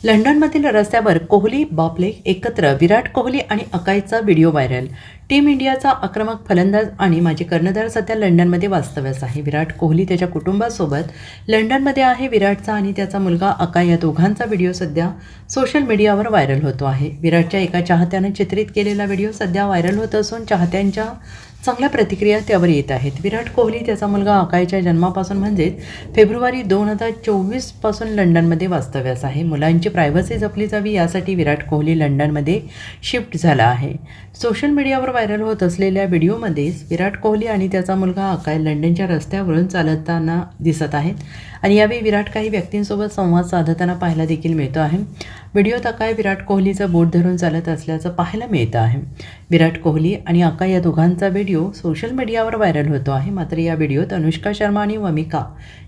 लंडनमधील रस्त्यावर कोहली बापले एकत्र, विराट कोहली आणि अकाईचा व्हिडिओ व्हायरल. टीम इंडियाचा आक्रमक फलंदाज आणि माजी कर्णधार सध्या लंडनमध्ये वास्तव्यास आहे. विराट कोहली त्याच्या कुटुंबासोबत लंडनमध्ये आहे. विराटचा आणि त्याचा मुलगा अकाई या दोघांचा व्हिडिओ सध्या सोशल मीडियावर व्हायरल होतो आहे. विराटच्या एका चाहत्यानं चित्रित केलेला व्हिडिओ सध्या व्हायरल होत असून चाहत्यांच्या चांगल्या प्रतिक्रिया त्यावर येत आहेत. विराट कोहली त्याचा मुलगा अकाईच्या जन्मापासून म्हणजेच फेब्रुवारी 2024 पासून लंडनमध्ये वास्तव्यास आहे. मुलांची प्रायव्हसी जपली जावी यासाठी विराट कोहली लंडनमध्ये शिफ्ट झाला आहे. सोशल मीडियावर व्हायरल होत असलेल्या व्हिडिओमध्येच विराट कोहली आणि त्याचा मुलगा अकाई लंडनच्या रस्त्यावरून चालताना दिसत आहेत आणि यावेळी विराट काही व्यक्तींसोबत संवाद साधताना पाहायला देखील मिळतो आहे. व्हिडिओत अकाई विराट कोहलीचं बोट धरून चालत असल्याचं पाहायला मिळतं आहे. विराट कोहली आणि अकाई या दोघांचा व्हिडिओ सोशल मीडियावर व्हायरल होतो आहे. मात्र या व्हिडिओत अनुष्का शर्मा आणि वमिका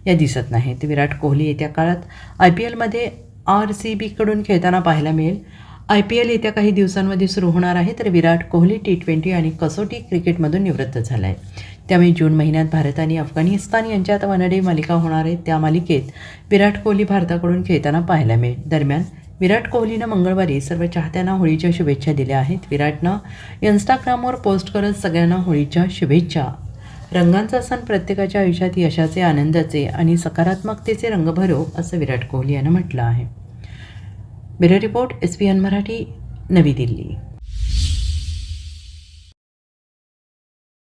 या दिसत नाहीत. विराट कोहली येत्या काळात IPLमध्ये RCBकडून खेळताना पाहायला मिळेल. IPL येत्या काही दिवसांमध्ये सुरू होणार आहे. तर विराट कोहली T20 आणि कसोटी क्रिकेटमधून निवृत्त झाला आहे. त्यामुळे जून महिन्यात भारत आणि अफगाणिस्तान यांच्यात वन-डे मालिका होणार आहे. त्या मालिकेत विराट कोहली भारताकडून खेळताना पाहायला मिळेल. दरम्यान विराट कोहलीनं मंगळवारी सर्व चाहत्यांना होळीच्या शुभेच्छा दिल्या आहेत. विराटनं इंस्टाग्रामवर पोस्ट करत सगळ्यांना होळीच्या शुभेच्छा. रंगांचा सण प्रत्येकाच्या आयुष्यात यशाचे, आनंदाचे आणि सकारात्मकतेचे रंग भरो, असं विराट कोहली यानं म्हटलं आहे. ब्युरो रिपोर्ट, SPN मराठी, नवी दिल्ली.